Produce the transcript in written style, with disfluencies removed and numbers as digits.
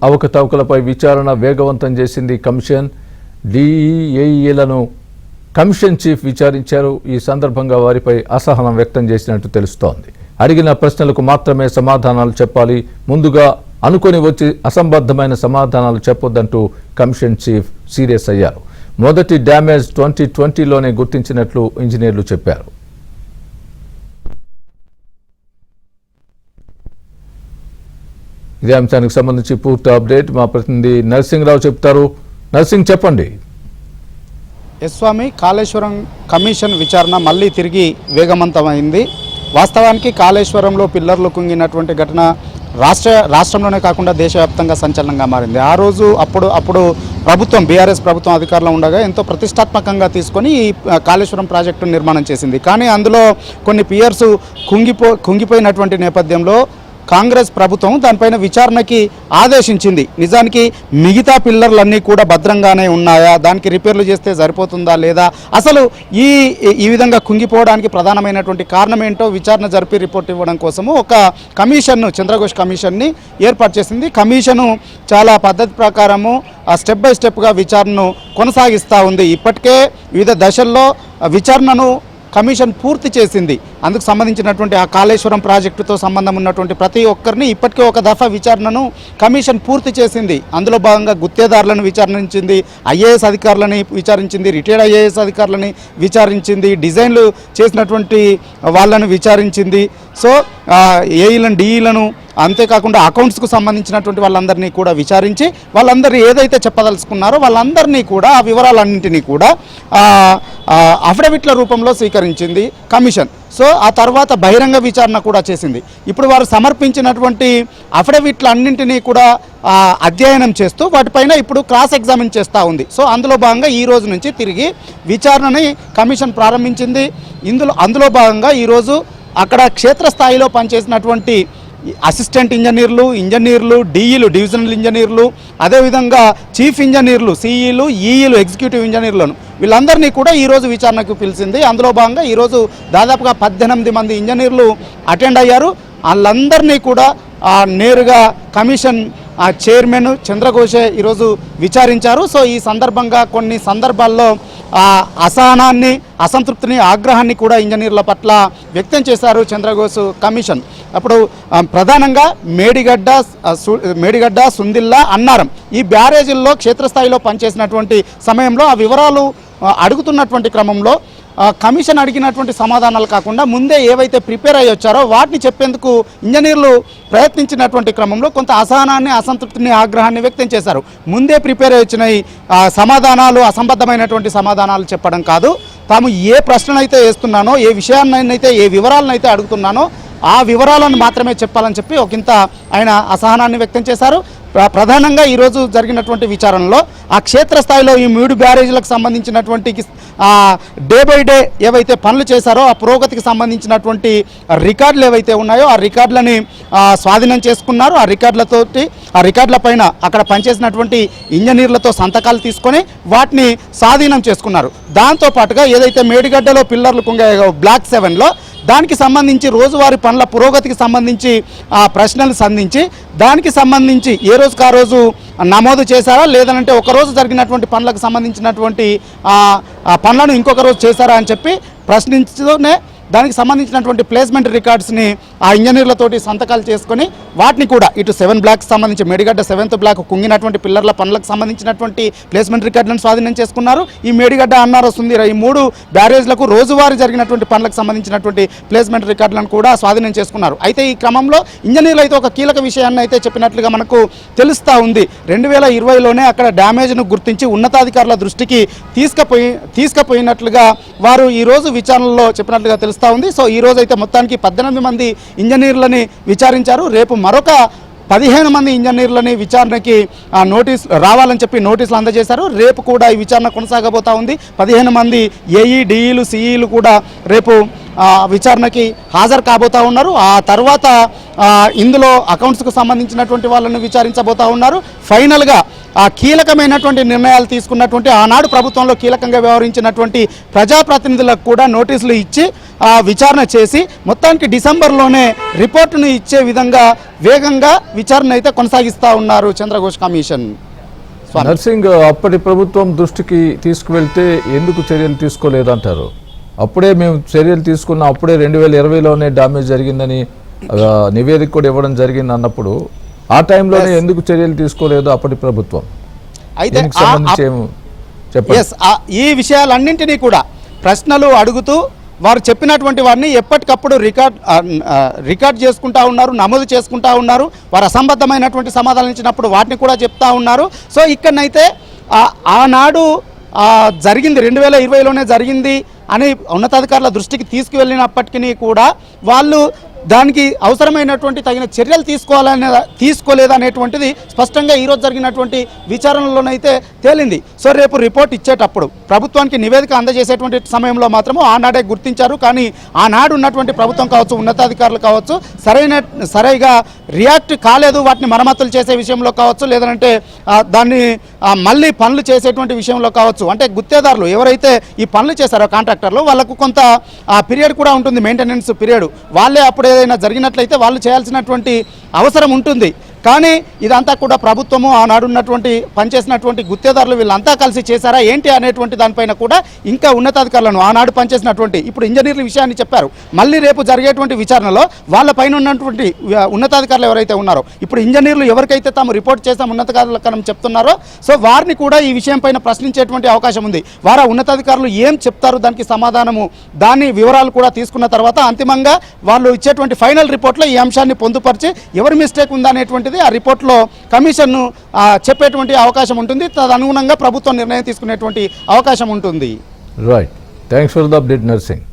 అవకతవకలపై విచారణ వేగవంతం చేసింది కమిషన్. డిఈఏఈలను కమిషన్ చీఫ్ విచారించారు. ఈ సందర్భంగా వారిపై అసహనం వ్యక్తం చేసినట్టు తెలుస్తోంది. అడిగిన ప్రశ్నలకు మాత్రమే సమాధానాలు చెప్పాలి, ముందుగా అనుకొని వచ్చి అసంబద్ధమైన సమాధానాలు చెప్పొద్దంటూ కమిషన్ చీఫ్ సీరియస్ అయ్యారు. మొదటి డ్యామేజ్ 2020లోనే గుర్తించినట్లు ఇంజనీర్లు చెప్పారు. ఇదే అంశానికి సంబంధించి పూర్తి అప్డేట్ మా ప్రతినిధి నరసింహరావు చెప్తారు. నరసింహ్, చెప్పండి. స్వామి, కాళేశ్వరం కమిషన్ విచారణ మళ్ళీ తిరిగి వేగవంతమైంది. వాస్తవానికి కాళేశ్వరంలో పిల్లర్లు కుంగినటువంటి ఘటన రాష్ట్రంలోనే కాకుండా దేశవ్యాప్తంగా సంచలనంగా మారింది. ఆ రోజు అప్పుడు ప్రభుత్వం, బీఆర్ఎస్ ప్రభుత్వం అధికారంలో ఉండగా ఎంతో ప్రతిష్టాత్మకంగా తీసుకొని ఈ కాళేశ్వరం ప్రాజెక్టు నిర్మాణం చేసింది. కానీ అందులో కొన్ని పియర్స్ కుంగిపోయినటువంటి నేపథ్యంలో కాంగ్రెస్ ప్రభుత్వం దానిపైన విచారణకి ఆదేశించింది. నిజానికి మిగతా పిల్లర్లన్నీ కూడా భద్రంగానే ఉన్నాయా, దానికి రిపేర్లు చేస్తే సరిపోతుందా లేదా, అసలు ఈ విధంగా కుంగిపోవడానికి ప్రధానమైనటువంటి కారణం ఏంటో విచారణ జరిపి రిపోర్ట్ ఇవ్వడం కోసము ఒక కమిషన్ను, చంద్రఘోష్ కమిషన్ని ఏర్పాటు చేసింది. కమిషను చాలా పద్ధతి ప్రకారము స్టెప్ బై స్టెప్గా విచారణను కొనసాగిస్తూ ఉంది. ఇప్పటికే వివిధ దశల్లో విచారణను కమిషన్ పూర్తి చేసింది. అందుకు సంబంధించినటువంటి ఆ కాళేశ్వరం ప్రాజెక్టుతో సంబంధం ఉన్నటువంటి ప్రతి ఒక్కరిని ఇప్పటికే ఒక దఫా విచారణను కమిషన్ పూర్తి చేసింది. అందులో భాగంగా గుత్తేదారులను విచారించింది, ఐఏఎస్ అధికారులని విచారించింది, రిటైర్డ్ ఐఏఎస్ అధికారులని విచారించింది, డిజైన్లు చేసినటువంటి వాళ్ళను విచారించింది. సో ఏఈలను, డిఈలను, అంతేకాకుండా అకౌంట్స్కు సంబంధించినటువంటి వాళ్ళందరినీ కూడా విచారించి వాళ్ళందరూ ఏదైతే చెప్పదలుచుకున్నారో వాళ్ళందరినీ కూడా, ఆ వివరాలన్నింటినీ కూడా అఫిడవిట్ల రూపంలో స్వీకరించింది కమిషన్. సో ఆ తర్వాత బహిరంగ విచారణ కూడా చేసింది. ఇప్పుడు వారు సమర్పించినటువంటి అఫిడవిట్ల అన్నింటినీ కూడా అధ్యయనం చేస్తూ వాటిపైన ఇప్పుడు క్రాస్ ఎగ్జామిన్ చేస్తూ ఉంది. సో అందులో భాగంగా ఈ రోజు నుంచి తిరిగి విచారణని కమిషన్ ప్రారంభించింది. అందులో భాగంగా ఈరోజు అక్కడ క్షేత్రస్థాయిలో పనిచేసినటువంటి అసిస్టెంట్ ఇంజనీర్లు, డిఈలు, డివిజనల్ ఇంజనీర్లు, అదేవిధంగా చీఫ్ ఇంజనీర్లు, సిఈలు, ఈఈలు, ఎగ్జిక్యూటివ్ ఇంజనీర్లను వీళ్ళందరినీ కూడా ఈరోజు విచారణకు పిలిచింది. అందులో భాగంగా ఈరోజు దాదాపుగా 18 మంది ఇంజనీర్లు అటెండ్ అయ్యారు. వాళ్ళందరినీ కూడా నేరుగా కమిషన్ చైర్మన్ చంద్రఘోషే ఈరోజు విచారించారు. సో ఈ సందర్భంగా కొన్ని సందర్భాల్లో అసహనాన్ని, అసంతృప్తిని, ఆగ్రహాన్ని కూడా ఇంజనీర్ల పట్ల వ్యక్తం చేశారు చంద్రఘోష్ కమిషన్. అప్పుడు ప్రధానంగా మేడిగడ్డ, సుందిల్లా, అన్నారం ఈ బ్యారేజీల్లో క్షేత్రస్థాయిలో పనిచేసినటువంటి సమయంలో ఆ వివరాలు అడుగుతున్నటువంటి క్రమంలో కమిషన్ అడిగినటువంటి సమాధానాలు కాకుండా ముందే ఏవైతే ప్రిపేర్ అయ్యి వచ్చారో వాటిని చెప్పేందుకు ఇంజనీర్లు ప్రయత్నించినటువంటి క్రమంలో కొంత అసహనాన్ని, అసంతృప్తిని, ఆగ్రహాన్ని వ్యక్తం చేశారు. ముందే ప్రిపేర్ అయ్యి వచ్చిన సమాధానాలు అసంబద్ధమైనటువంటి సమాధానాలు చెప్పడం కాదు, తాము ఏ ప్రశ్ననైతే వేస్తున్నానో, ఏ విషయాన్నైతే, ఏ వివరాలనైతే అడుగుతున్నానో ఆ వివరాలను మాత్రమే చెప్పాలని చెప్పి ఒకంత ఆయన అసహనాన్ని వ్యక్తం చేశారు. ప్రధానంగా ఈరోజు జరిగినటువంటి విచారణలో ఆ క్షేత్రస్థాయిలో ఈ 3 బ్యారేజీలకు సంబంధించినటువంటి డే బై డే ఏవైతే పనులు చేశారో ఆ పురోగతికి సంబంధించినటువంటి రికార్డులు ఏవైతే ఉన్నాయో ఆ రికార్డులని స్వాధీనం చేసుకున్నారు. ఆ రికార్డుల పైన అక్కడ పనిచేసినటువంటి ఇంజనీర్లతో సంతకాలు తీసుకొని వాటిని స్వాధీనం చేసుకున్నారు. దాంతోపాటుగా ఏదైతే మేడిగడ్డలో పిల్లర్లు కుంగాయో బ్లాక్ 7లో దానికి సంబంధించి రోజువారీ పనుల పురోగతికి సంబంధించి ప్రశ్నలు సంధించి దానికి సంబంధించి ఏ రోజుకు ఆ రోజు నమోదు చేశారా, లేదంటే ఒకరోజు జరిగినటువంటి పనులకు సంబంధించినటువంటి పనులను ఇంకొక రోజు చేశారా అని చెప్పి ప్రశ్నించుతూనే దానికి సంబంధించినటువంటి ప్లేస్మెంట్ రికార్డ్స్ని ఆ ఇంజనీర్లతోటి సంతకాలు చేసుకొని వాటిని కూడా ఇటు 7 బ్లాక్స్ సంబంధించి మేడిగడ్డ 7th బ్లాక్ కుంగినటువంటి పిల్లర్ల పనులకు సంబంధించినటువంటి ప్లేస్మెంట్ రికార్డులను స్వాధీనం చేసుకున్నారు. ఈ మేడిగడ్డ, అన్నారం, సుందిరా ఈ 3 బ్యారేజ్లకు రోజువారీ జరిగినటువంటి పనులకు సంబంధించినటువంటి ప్లేస్మెంట్ రికార్డులను కూడా స్వాధీనం చేసుకున్నారు. అయితే ఈ క్రమంలో ఇంజనీర్లు అయితే ఒక కీలక విషయాన్ని అయితే చెప్పినట్లుగా మనకు తెలుస్తూ ఉంది. 2020లోనే అక్కడ డ్యామేజ్ను గుర్తించి ఉన్నతాధికారుల దృష్టికి తీసుకుపోయినట్లుగా వారు ఈరోజు విచారణలో చెప్పినట్లుగా తెలుస్తూ ఉంది. సో ఈ రోజు అయితే మొత్తానికి 18 మంది ఇంజనీర్లని విచారించారు. రేపు మరొక 15 మంది ఇంజనీర్లని విచారణకి నోటీస్ రావాలని చెప్పి నోటీసులు అందజేశారు. రేపు కూడా ఈ విచారణ కొనసాగబోతా ఉంది. 15 మంది ఏఈ, డిఈలు, సిఈలు కూడా రేపు విచారణకి హాజరు కాబోతా ఉన్నారు. ఆ తర్వాత ఇందులో అకౌంట్స్కు సంబంధించినటువంటి వాళ్ళను విచారించబోతా ఉన్నారు. ఫైనల్గా కీలకమైనటువంటి నిర్ణయాలు తీసుకున్నటువంటి ఆనాడు ప్రభుత్వంలో కీలకంగా వ్యవహరించినటువంటి ప్రజాప్రతినిధులకు కూడా నోటీసులు ఇచ్చి విచారణ చేసి మొత్తానికి డిసెంబర్లోనే రిపోర్టును ఇచ్చే విధంగా వేగంగా విచారణ అయితే కొనసాగిస్తూ ఉన్నారు చంద్రఘోష్ కమిషన్. నర్సింగ్, అప్పటి ప్రభుత్వం దృష్టికి తీసుకువెళ్తే ఎందుకు చర్యలు తీసుకోలేదంటారు? అప్పుడే మేము చర్యలు తీసుకున్నాం, అప్పుడే 2020లోనే డ్యామేజ్ జరిగిందని నివేదిక కూడా ఇవ్వడం జరిగింది అన్నప్పుడు ఆ టైంలోనే ఎందుకు చర్యలు తీసుకోలేదు అప్పటి ప్రభుత్వం? అయితే చెప్పండి. ఈ విషయాలన్నింటినీ కూడా ప్రశ్నలు అడుగుతూ వారు చెప్పినటువంటి వారిని ఎప్పటికప్పుడు రికార్డ్ చేసుకుంటా ఉన్నారు, నమోదు చేసుకుంటా ఉన్నారు. వారు అసంబద్ధమైనటువంటి సమాధానం ఇచ్చినప్పుడు వాటిని కూడా చెప్తా ఉన్నారు. సో ఇక్కడనైతే ఆనాడు జరిగింది 2020లోనే జరిగింది అని ఉన్నతాధికారుల దృష్టికి తీసుకువెళ్ళినప్పటికీ కూడా వాళ్ళు దానికి అవసరమైనటువంటి తగిన చర్యలు తీసుకోలేదనేటువంటిది స్పష్టంగా ఈరోజు జరిగినటువంటి విచారణలోనైతే తేలింది. సో రేపు రిపోర్ట్ ఇచ్చేటప్పుడు ప్రభుత్వానికి నివేదిక అందజేసేటువంటి సమయంలో మాత్రము ఆనాడే గుర్తించారు. కానీ ఆనాడు ఉన్నటువంటి ప్రభుత్వం కావచ్చు, ఉన్నతాధికారులు కావచ్చు, సరిగా రియాక్ట్ కాలేదు. వాటిని మరమ్మతులు చేసే విషయంలో కావచ్చు, లేదంటే దాన్ని మళ్ళీ పనులు చేసేటువంటి విషయంలో కావచ్చు. అంటే గుత్తేదారులు ఎవరైతే ఈ పనులు చేశారో కాంట్రాక్టర్లు, వాళ్ళకు కొంత పీరియడ్ కూడా ఉంటుంది, మెయింటెనెన్స్ పీరియడ్. వాళ్ళే అప్పుడు ఏదైనా జరిగినట్లయితే వాళ్ళు చేయాల్సినటువంటి అవసరం ఉంటుంది. కానీ ఇదంతా కూడా ప్రభుత్వము ఆనాడు ఉన్నటువంటి పనిచేసినటువంటి గుత్తేదారులు వీళ్ళంతా కలిసి చేశారా ఏంటి అనేటువంటి దానిపైన కూడా ఇంకా ఉన్నతాధికారులను ఆనాడు పనిచేసినటువంటి ఇప్పుడు ఇంజనీర్ల విషయాన్ని చెప్పారు. మళ్ళీ రేపు జరిగేటువంటి విచారణలో వాళ్ళ పైన ఉన్నటువంటి ఉన్నతాధికారులు ఎవరైతే ఉన్నారో, ఇప్పుడు ఇంజనీర్లు ఎవరికైతే తాము రిపోర్ట్ చేసాం ఉన్నతాధికారులకు చెప్తున్నారో, సో వారిని కూడా ఈ విషయం పైన ప్రశ్నించేటువంటి అవకాశం ఉంది. వారు ఉన్నతాధికారులు ఏం చెప్తారు, దానికి సమాధానము, దాని వివరాలు కూడా తీసుకున్న తర్వాత అంతిమంగా వాళ్ళు ఇచ్చేటువంటి ఫైనల్ రిపోర్ట్లో ఈ అంశాన్ని పొందుపరిచి ఎవరి మిస్టేక్ ఉందనేటువంటిది ఆ రిపోర్ట్లో కమిషన్ను చెప్పేటువంటి అవకాశం ఉంటుంది. తదనుగుణంగా ప్రభుత్వం నిర్ణయం తీసుకునేటువంటి అవకాశం ఉంటుంది. Right, thanks for the update nursing.